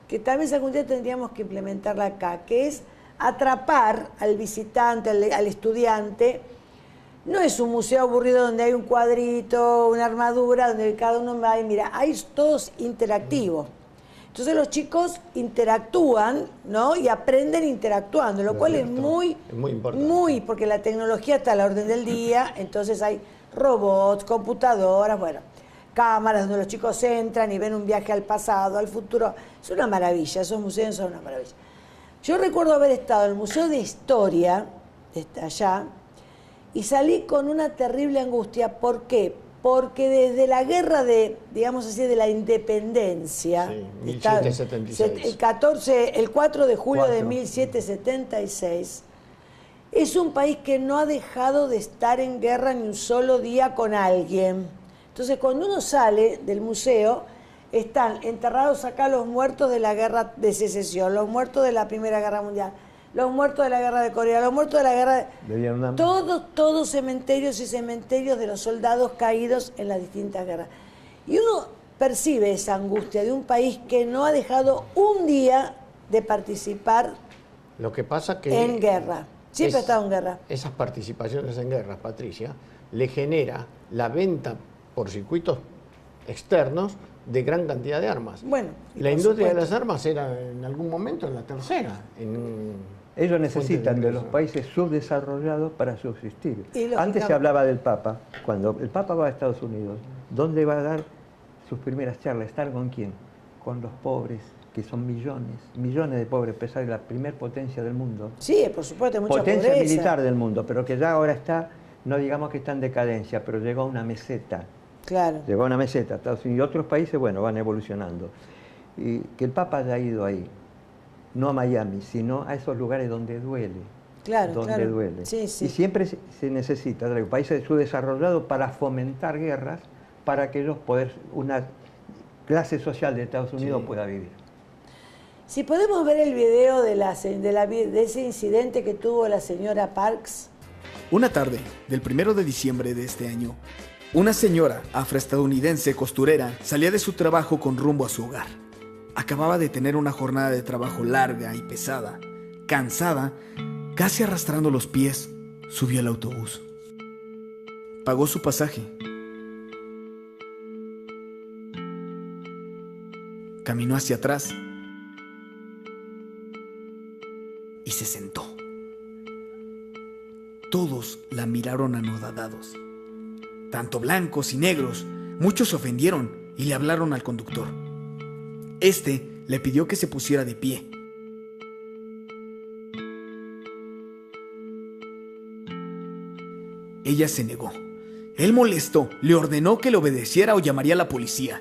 que tal vez algún día tendríamos que implementarla acá, que es atrapar al visitante, al estudiante. No es un museo aburrido donde hay un cuadrito, una armadura, donde cada uno va y mira, hay todos interactivos. Entonces los chicos interactúan, ¿no? Y aprenden interactuando, lo cual es muy importante. Porque la tecnología está a la orden del día, entonces hay robots, computadoras, bueno. cámaras donde los chicos entran y ven un viaje al pasado, al futuro. Es una maravilla, esos museos son una maravilla. Yo recuerdo haber estado en el Museo de Historia, allá, y salí con una terrible angustia. ¿Por qué? Porque desde la guerra de, digamos así, de la independencia, Sí, 1776. el 4 de julio de 1776, es un país que no ha dejado de estar en guerra ni un solo día con alguien. Entonces, cuando uno sale del museo, están enterrados acá los muertos de la guerra de secesión, los muertos de la Primera Guerra Mundial, los muertos de la guerra de Corea, los muertos de la guerra de Vietnam. Todos cementerios y cementerios de los soldados caídos en las distintas guerras. Y uno percibe esa angustia de un país que no ha dejado un día de participar Lo que pasa que en guerra. Siempre ha estado en guerra. Esas participaciones en guerras, Patricia, le genera la venta por circuitos externos de gran cantidad de armas. Bueno, La industria de las armas era en algún momento la tercera. Ellos necesitan de los ingreso. países subdesarrollados para subsistir. Y Antes se lógicamente- hablaba del Papa. Cuando el Papa va a Estados Unidos, ¿dónde va a dar sus primeras charlas? ¿Estar con quién? Con los pobres, que son millones de pobres, a pesar de la primer potencia del mundo. Sí, por supuesto, hay mucha Potencia pobreza. militar del mundo, pero que ya ahora está, no digamos que está en decadencia, pero llegó a una meseta. Claro. Llegó a una meseta. Estados Unidos y otros países, bueno, van evolucionando. Y que el Papa haya ido ahí, no a Miami, sino a esos lugares donde duele. Claro, donde claro. duele. Sí, sí. Y siempre se necesita de países subdesarrollados para fomentar guerras, para que ellos una clase social de Estados Unidos Sí. pueda vivir. Si podemos ver el video de ese incidente que tuvo la señora Parks. Una tarde del 1 de diciembre de este año, una señora afroestadounidense costurera salía de su trabajo con rumbo a su hogar. Acababa de tener una jornada de trabajo larga y pesada. Cansada, casi arrastrando los pies, subió al autobús. Pagó su pasaje. Caminó hacia atrás y se sentó. Todos la miraron anodadados. Tanto blancos y negros, muchos se ofendieron y le hablaron al conductor. Este le pidió que se pusiera de pie. Ella se negó. Él, molesto, le ordenó que le obedeciera o llamaría a la policía.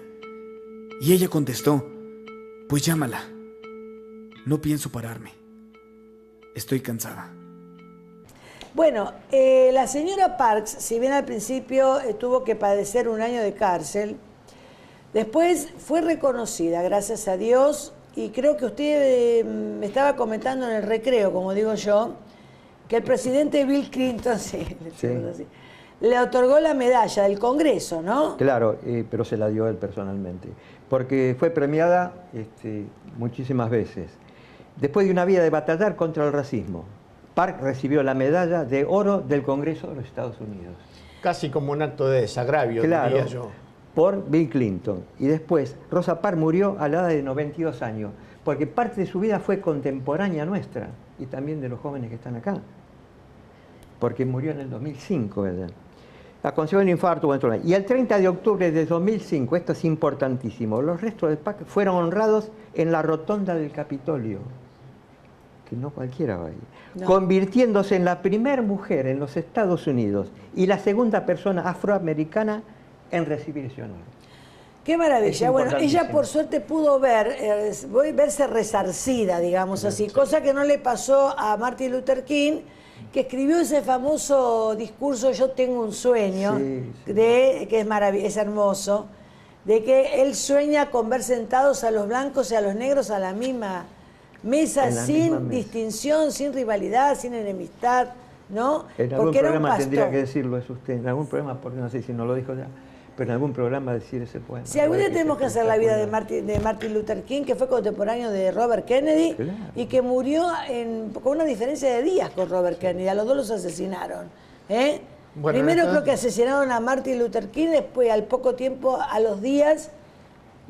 Y ella contestó: pues llámala. No pienso pararme. Estoy cansada. Bueno, la señora Parks, si bien al principio tuvo que padecer 1 año de cárcel, después fue reconocida, gracias a Dios, y creo que usted me estaba comentando en el recreo, como digo yo, que el presidente Bill Clinton, le otorgó la medalla del Congreso, ¿no? Claro, pero se la dio él personalmente, porque fue premiada muchísimas veces. Después de una vida de batallar contra el racismo, Park recibió la medalla de oro del Congreso de los Estados Unidos. Casi como un acto de desagravio, Claro, diría yo. por Bill Clinton. Y después, Rosa Parks murió a la edad de 92 años, porque parte de su vida fue contemporánea nuestra, y también de los jóvenes que están acá. Porque murió en el 2005, ¿verdad? A consecuencia de un infarto. Y el 30 de octubre de 2005, esto es importantísimo, los restos de Parks fueron honrados en la rotonda del Capitolio, que no cualquiera va ahí, No. convirtiéndose en la primera mujer en los Estados Unidos y la segunda persona afroamericana en recibir ese honor. Qué maravilla. Es Bueno, ella importantísimo. por suerte pudo verse resarcida, digamos así, cosa que no le pasó a Martin Luther King, que escribió ese famoso discurso Yo tengo un sueño, Sí, sí. que es hermoso, de que él sueña con ver sentados a los blancos y a los negros a la misma mesa, En la sin misma mesa. distinción, sin rivalidad, sin enemistad, ¿no? En algún Porque era un programa tendría pastor. que decirlo eso usted, en algún programa, porque no sé si no lo dijo ya, pero en algún programa decir ese poema. Si algún día Parece tenemos que es hacer la vida de espectacular. Martin Luther King, que fue contemporáneo de Robert Kennedy, Claro. y que murió con una diferencia de días con Robert Kennedy. A los dos los asesinaron. Bueno, Primero acá- creo que asesinaron a Martin Luther King, después al poco tiempo, a los días,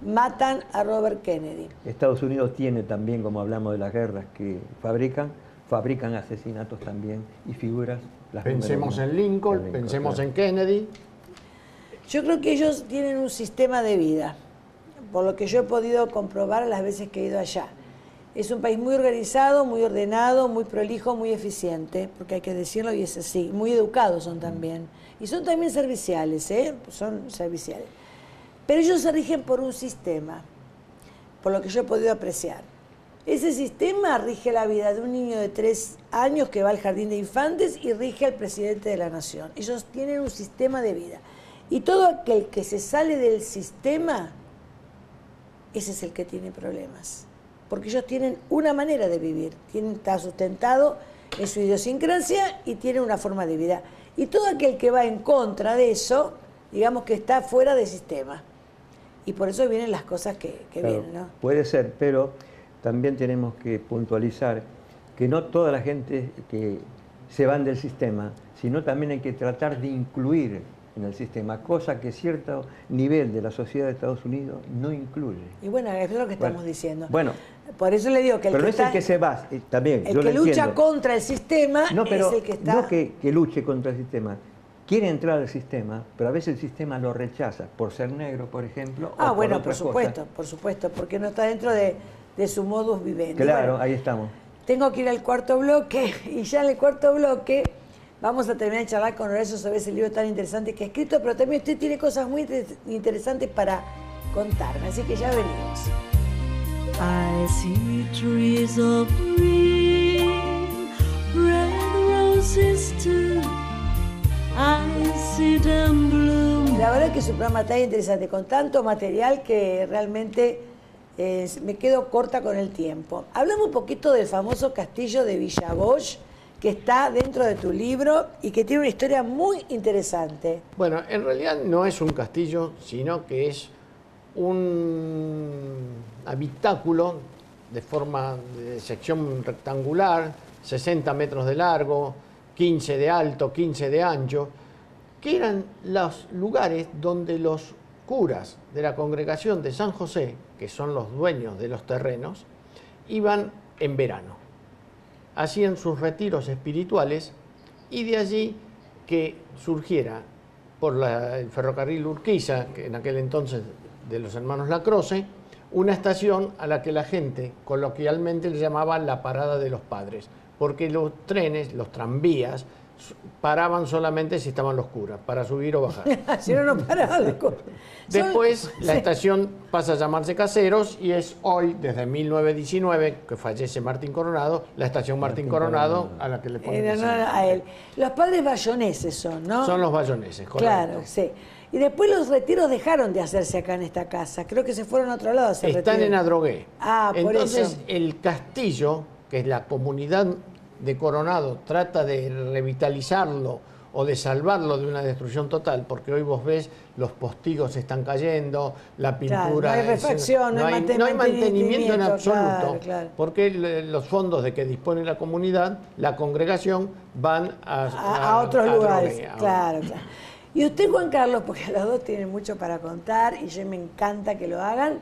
matan a Robert Kennedy. Estados Unidos tiene también, como hablamos de las guerras que fabrican asesinatos también y figuras. Las Pensemos número en uno. Lincoln, En pensemos claro. en Kennedy. Yo creo que ellos tienen un sistema de vida, por lo que yo he podido comprobar las veces que he ido allá. Es un país muy organizado, muy ordenado, muy prolijo, muy eficiente, porque hay que decirlo y es así. Muy educados son también. Y son también serviciales, ¿eh? Son serviciales. Pero ellos se rigen por un sistema, por lo que yo he podido apreciar. Ese sistema rige la vida de un niño de 3 años que va al jardín de infantes y rige al presidente de la nación. Ellos tienen un sistema de vida. Y todo aquel que se sale del sistema, ese es el que tiene problemas. Porque ellos tienen una manera de vivir, está sustentado en su idiosincrasia y tienen una forma de vida. Y todo aquel que va en contra de eso, digamos que está fuera del sistema. Y por eso vienen las cosas que Claro, vienen, ¿no? puede ser, pero también tenemos que puntualizar que no toda la gente que se van del sistema, sino también hay que tratar de incluir en el sistema, cosa que cierto nivel de la sociedad de Estados Unidos no incluye. Y bueno, es lo que estamos Bueno, diciendo. Bueno, por eso le digo que el pero que no es el está, que se va, también, el yo que lo lucha entiendo. contra el sistema No, pero es el que está... no que luche contra el sistema. Quiere entrar al sistema, pero a veces el sistema lo rechaza por ser negro, por ejemplo. Ah, o bueno, otras por supuesto, porque no está dentro de su modus vivendi. Claro, Bueno, ahí estamos. tengo que ir al cuarto bloque y ya en el cuarto bloque vamos a terminar de charlar con Horacio sobre ese libro tan interesante que ha escrito, pero también usted tiene cosas muy interesantes para contarme, así que ya venimos. I see trees of green, red roses too. I see them bloom. La verdad que es un programa tan interesante, con tanto material que realmente me quedo corta con el tiempo. Hablamos un poquito del famoso castillo de Villa Bosch, que está dentro de tu libro y que tiene una historia muy interesante. Bueno, en realidad no es un castillo, sino que es un habitáculo de forma de sección rectangular, 60 metros de largo, 15 de alto, 15 de ancho, que eran los lugares donde los curas de la congregación de San José, que son los dueños de los terrenos, iban en verano. Hacían sus retiros espirituales y de allí que surgiera por el ferrocarril Urquiza, que en aquel entonces de los hermanos Lacroze, una estación a la que la gente coloquialmente le llamaba la parada de los padres, porque los trenes, los tranvías, paraban solamente si estaban los curas, para subir o bajar. Si no, no paraban las cosas. Después la estación pasa a llamarse Caseros y es hoy, desde 1919, que fallece Martín Coronado, la estación Martín Coronado a la que le ponen En honor a él. Los padres bayoneses son, ¿no? Son los bayoneses, correcto. Claro, sí. Y después los retiros dejaron de hacerse acá en esta casa. Creo que se fueron a otro lado a hacer Están retiros. en Adrogué. Ah, por Entonces, eso. el castillo, que es la comunidad de Coronado, trata de revitalizarlo o de salvarlo de una destrucción total, porque hoy vos ves los postigos se están cayendo, la pintura... no hay refacción, no hay mantenimiento en absoluto, claro. porque los fondos de que dispone la comunidad, la congregación, van A otros a lugares, Adrogué, claro. Y usted, Juan Carlos, porque los dos tienen mucho para contar y yo me encanta que lo hagan,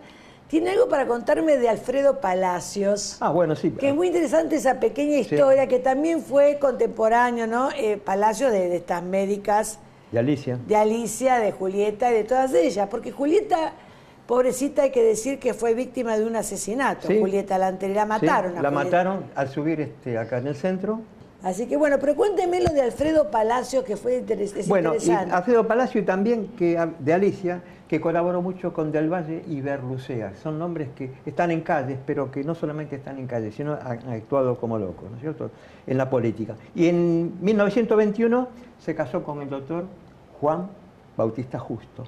tiene algo para contarme de Alfredo Palacios. Ah, bueno, sí. Que es muy interesante esa pequeña historia que también fue contemporáneo, ¿no? Palacios de estas médicas. De Alicia. De Alicia, de Julieta y de todas ellas. Porque Julieta, pobrecita, hay que decir que fue víctima de un asesinato. Sí. Julieta la mataron. Sí, a la Julieta. mataron al subir acá en el centro. Así que bueno, pero cuénteme lo de Alfredo Palacios, que fue Bueno, y interesante. Alfredo Palacio y también de Alicia, que colaboró mucho con Del Valle y Berlucea. Son nombres que están en calles, pero que no solamente están en calles, sino han actuado como locos, ¿no es cierto?, en la política. Y en 1921 se casó con el doctor Juan Bautista Justo,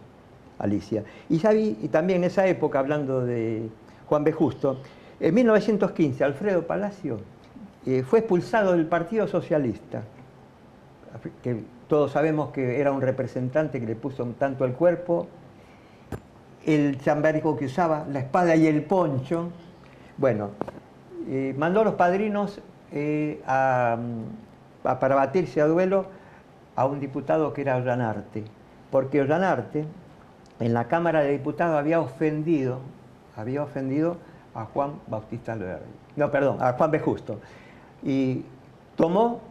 Alicia. Y también en esa época, hablando de Juan B. Justo, en 1915 Alfredo Palacio fue expulsado del Partido Socialista, que todos sabemos que era un representante que le puso tanto el cuerpo, el chambergo que usaba, la espada y el poncho. Bueno, mandó a los padrinos para batirse a duelo a un diputado que era Ollanarte, porque Ollanarte en la Cámara de Diputados había ofendido a Juan Bautista Alberdi. No, perdón, a Juan B. Justo. Y tomó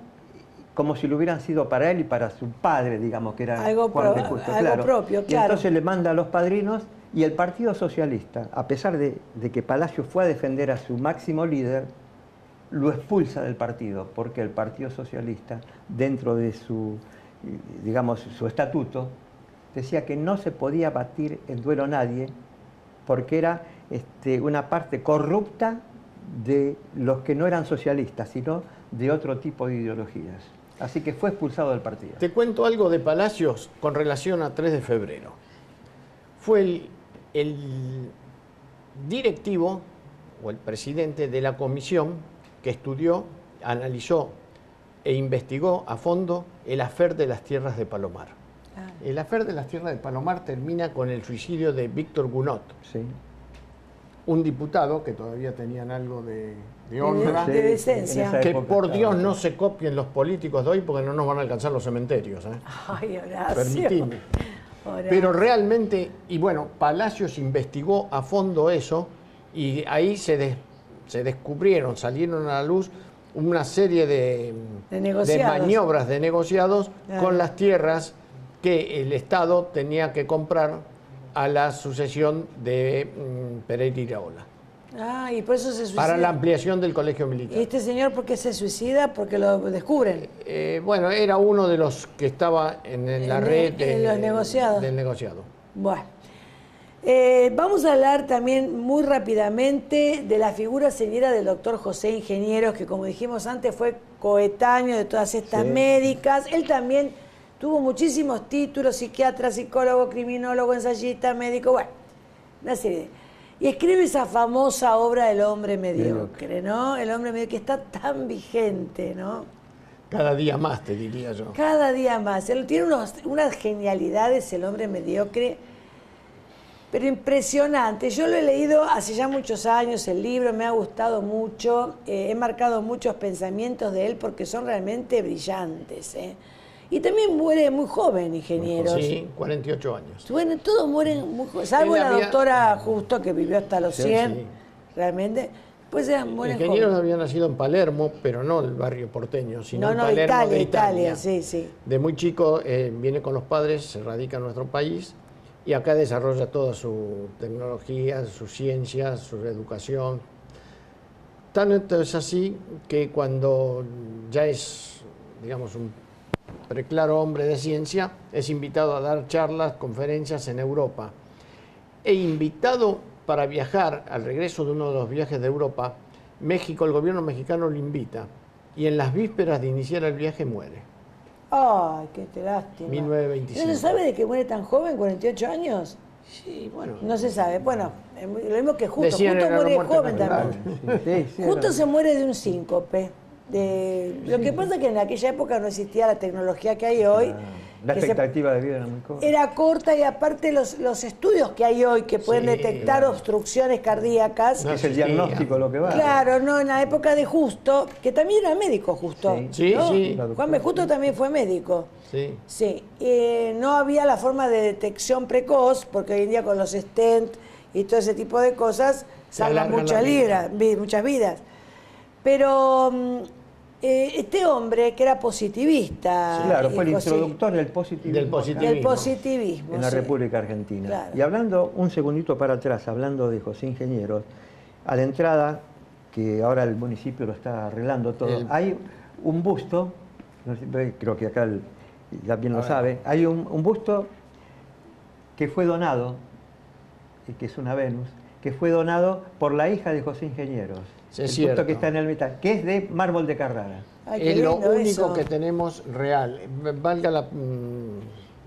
como si lo hubieran sido para él y para su padre, digamos, que era Algo Juan de Justo, claro. propio, Y claro. entonces le manda a los padrinos y el Partido Socialista, a pesar de que Palacio fue a defender a su máximo líder, lo expulsa del partido, porque el Partido Socialista, dentro de su, digamos, su estatuto, decía que no se podía batir en duelo a nadie, porque era una parte corrupta de los que no eran socialistas, sino de otro tipo de ideologías. Así que fue expulsado del partido. Te cuento algo de Palacios con relación a 3 de febrero. Fue el directivo o el presidente de la comisión que estudió, analizó e investigó a fondo el afer de las tierras de Palomar. El afer de las tierras de Palomar termina con el suicidio de Víctor Gunot, Sí. un diputado que todavía tenían algo de honra, de decencia. en esa que época por estaba. Dios no se copien los políticos de hoy porque no nos van a alcanzar los cementerios. Ay, Horacio. Permitime. Horacio. Pero realmente, y bueno, Palacios investigó a fondo eso y ahí se descubrieron, salieron a la luz una serie de negociados. maniobras de negociados Claro. con las tierras que el Estado tenía que comprar a la sucesión de Pereira Iraola Ah, y por eso se suicida. para la ampliación del colegio militar. ¿Y este señor por qué se suicida? Porque lo descubren. Bueno, era uno de los que estaba en la red en los negociados. del negociado. Bueno. Vamos a hablar también muy rápidamente de la figura señera del doctor José Ingenieros, que como dijimos antes fue coetáneo de todas estas Sí. médicas. Él también tuvo muchísimos títulos: psiquiatra, psicólogo, criminólogo, ensayista, médico, bueno, una serie de... Y escribe esa famosa obra El hombre mediocre, ¿no? El hombre mediocre, que está tan vigente, ¿no? Cada día más, te diría yo. Cada día más. Él tiene unas genialidades, El hombre mediocre, pero impresionante. Yo lo he leído hace ya muchos años, el libro, me ha gustado mucho, he marcado muchos pensamientos de él porque son realmente brillantes. Y también muere muy joven, Ingenieros. Sí, 48 años. Bueno, todos mueren muy jóvenes, salvo Él la había- doctora Justo, que vivió hasta los Sí, 100, sí. realmente. Pues mueren Ingenieros jóvenes. había nacido en Palermo, pero no el barrio porteño, sino No, en no, Palermo de Italia, sí, sí. De muy chico viene con los padres, se radica en nuestro país y acá desarrolla toda su tecnología, su ciencia, su educación. Tanto es así que cuando ya es, digamos, un preclaro hombre de ciencia, es invitado a dar charlas, conferencias en Europa. E invitado para viajar, al regreso de uno de los viajes de Europa, México, el gobierno mexicano lo invita. Y en las vísperas de iniciar el viaje muere. Ay, qué lástima. 1925. ¿No se sabe de que muere tan joven, 48 años? Sí, bueno. No se sabe. Bueno, lo mismo que Justo. Decían Justo era la muere muerte joven natural. también. Sí, Justo se muere de un síncope. Lo que pasa es que en aquella época no existía la tecnología que hay hoy. La que se- expectativa de vida era muy corta. era corta y aparte los estudios que hay hoy que pueden Sí, detectar claro. obstrucciones cardíacas. No Es el existía. diagnóstico lo que va. Claro, no, en la época de Justo, que también era médico Justo. Sí, ¿no? sí. Juan B. Justo también fue médico. Sí. Sí, no había la forma de detección precoz, porque hoy en día con los stent y todo ese tipo de cosas salvan alargan muchas la vida. muchas vidas. Pero este hombre que era positivista, Claro, fue el José- introductor del positivismo. Del positivismo. del positivismo En la sí. República Argentina. Claro. Y hablando un segundito para atrás, hablando de José Ingenieros, a la entrada, que ahora el municipio lo está arreglando todo, hay un busto, no sé, creo que acá también lo sabe, hay un busto que fue donado, y que es una Venus, que fue donado por la hija de José Ingenieros. Sí, el es busto cierto. que está en el metal, que es de mármol de Carrara. Ay, qué Es lo lindo único eso. que tenemos real. Valga la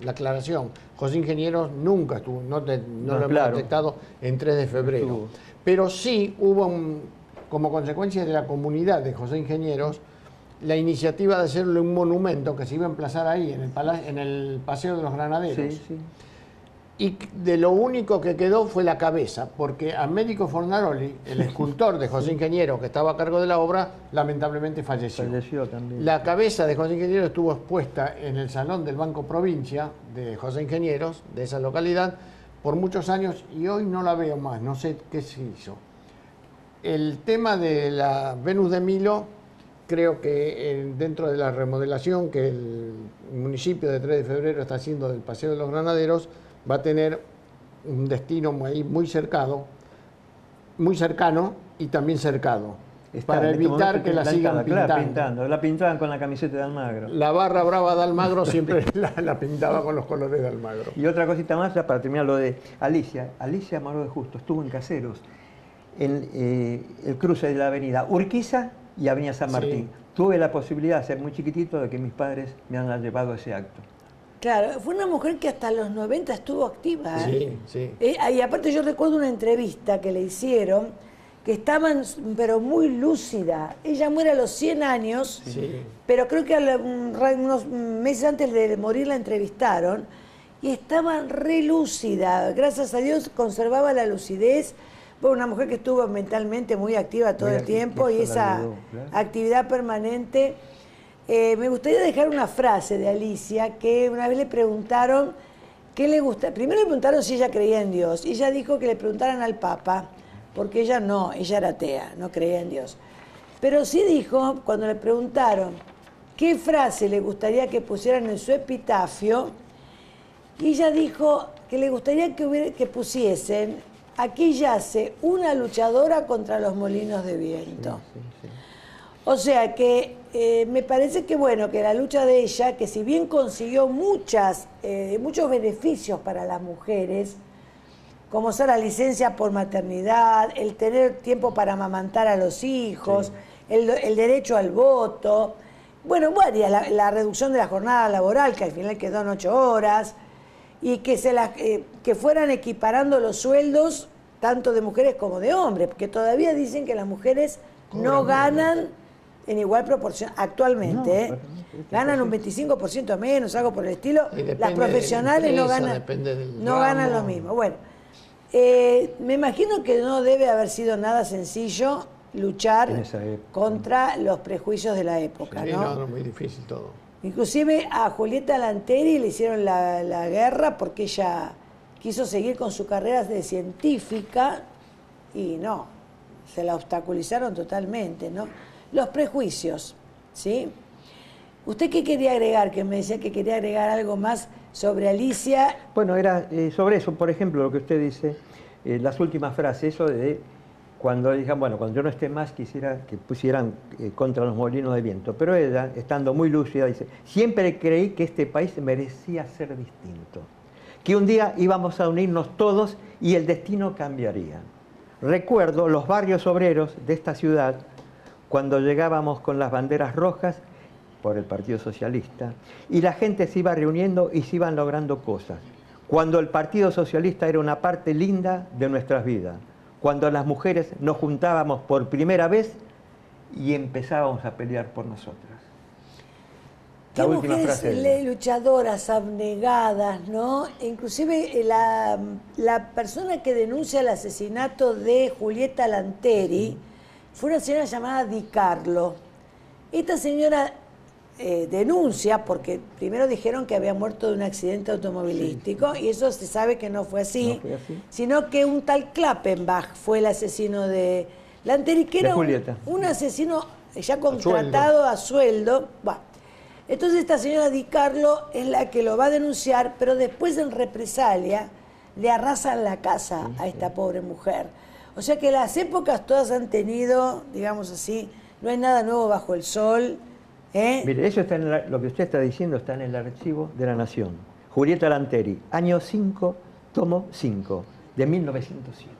aclaración. José Ingenieros nunca estuvo, no lo hemos claro. detectado en 3 de febrero. Estuvo. Pero sí hubo, como consecuencia de la comunidad de José Ingenieros, la iniciativa de hacerle un monumento que se iba a emplazar ahí, en el Paseo de los Granaderos. Sí, sí. Y de lo único que quedó fue la cabeza, porque Américo Fornaroli, el escultor de José Ingeniero que estaba a cargo de la obra, lamentablemente falleció. Falleció también. La cabeza de José Ingeniero estuvo expuesta en el Salón del Banco Provincia de José Ingenieros, de esa localidad, por muchos años y hoy no la veo más, no sé qué se hizo. El tema de la Venus de Milo creo que dentro de la remodelación que el municipio de 3 de febrero está haciendo del Paseo de los Granaderos, va a tener un destino muy cercano y también cercado, para evitar que la sigan pintando. La pintaban con la camiseta de Almagro. La barra brava de Almagro siempre la pintaba con los colores de Almagro. Y otra cosita más, ya para terminar lo de Alicia. Alicia Amaro de Justo estuvo en Caseros, en el cruce de la avenida Urquiza y avenida San Martín. Sí. Tuve la posibilidad de ser muy chiquitito de que mis padres me han llevado a ese acto. Claro, fue una mujer que hasta los 90 estuvo activa. Sí, sí. Y aparte yo recuerdo una entrevista que le hicieron, que estaban, pero muy lúcida. Ella muere a los 100 años, Sí. pero creo que unos meses antes de morir la entrevistaron, y estaba re lúcida. Gracias a Dios conservaba la lucidez. Fue una mujer que estuvo mentalmente muy activa todo el tiempo, y esa actividad permanente. Me gustaría dejar una frase de Alicia, que una vez le preguntaron qué le gusta. Primero le preguntaron si ella creía en Dios, y ella dijo que le preguntaran al Papa, porque ella era atea, no creía en Dios. Pero sí dijo, cuando le preguntaron qué frase le gustaría que pusieran en su epitafio, y ella dijo que le gustaría que pusiesen: aquí yace una luchadora contra los molinos de viento. Sí. O sea que me parece que bueno, que la lucha de ella, que si bien consiguió muchos beneficios para las mujeres, como ser la licencia por maternidad, el tener tiempo para amamantar a los hijos, el derecho al voto, bueno, la reducción de la jornada laboral, que al final quedó en 8 horas, y que fueran equiparando los sueldos tanto de mujeres como de hombres, porque todavía dicen que las mujeres no ganan en igual proporción actualmente. No, ganan un 25% menos, algo por el estilo. Las profesionales de la no empresa, no ganan lo mismo. Bueno, me imagino que no debe haber sido nada sencillo luchar contra los prejuicios de la época, Sí, ¿no? no, muy difícil todo. Inclusive a Julieta Lanteri le hicieron la guerra porque ella quiso seguir con su carrera de científica y no, se la obstaculizaron totalmente, ¿no? Los prejuicios, ¿sí? ¿Usted qué quería agregar? Que me decía que quería agregar algo más sobre Alicia. Bueno, era sobre eso, por ejemplo, lo que usted dice, las últimas frases, eso de cuando dijeron, bueno, cuando yo no esté más quisiera que pusieran contra los molinos de viento. Pero ella, estando muy lúcida, dice: siempre creí que este país merecía ser distinto, que un día íbamos a unirnos todos y el destino cambiaría. Recuerdo los barrios obreros de esta ciudad cuando llegábamos con las banderas rojas por el Partido Socialista y la gente se iba reuniendo y se iban logrando cosas. Cuando el Partido Socialista era una parte linda de nuestras vidas. Cuando las mujeres nos juntábamos por primera vez y empezábamos a pelear por nosotras. Qué mujeres luchadoras, abnegadas, ¿no? Inclusive la persona que denuncia el asesinato de Julieta Lanteri fue una señora llamada Di Carlo. Esta señora denuncia, porque primero dijeron que había muerto de un accidente automovilístico, y eso se sabe que no fue así, sino que un tal Klappenbach fue el asesino de Lanteri, que era un asesino ya contratado a sueldo. Entonces esta señora Di Carlo es la que lo va a denunciar, pero después en represalia le arrasan la casa a esta pobre mujer. O sea que las épocas todas han tenido, digamos así, no hay nada nuevo bajo el sol. Mire, eso está en lo que usted está diciendo está en el archivo de la Nación. Julieta Lanteri, año 5, tomo 5, de 1907.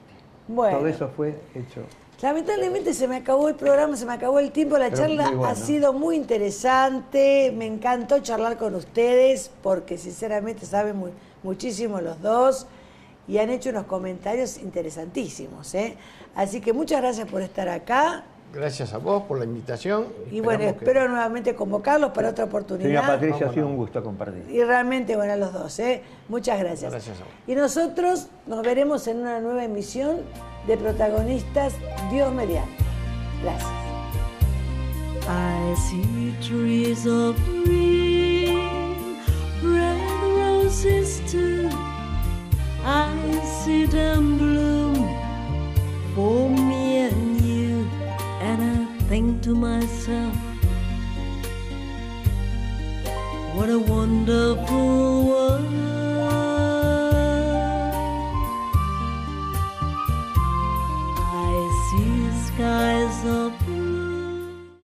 Bueno. Todo eso fue hecho. Lamentablemente se me acabó el programa, se me acabó el tiempo. La charla ha sido muy interesante. Me encantó charlar con ustedes porque sinceramente saben muchísimo los dos y han hecho unos comentarios interesantísimos. Así que muchas gracias por estar acá. Gracias a vos por la invitación. Y bueno, espero nuevamente convocarlos para otra oportunidad. Señora Patricia, ha sido un gusto compartir. Y realmente, bueno, a los dos, Muchas gracias. Gracias a vos. Y nosotros nos veremos en una nueva emisión de Protagonistas, Dios mediante. Gracias. I see trees of green, red roses too. I see them bloom for me and you. And I think to myself, What a wonderful world.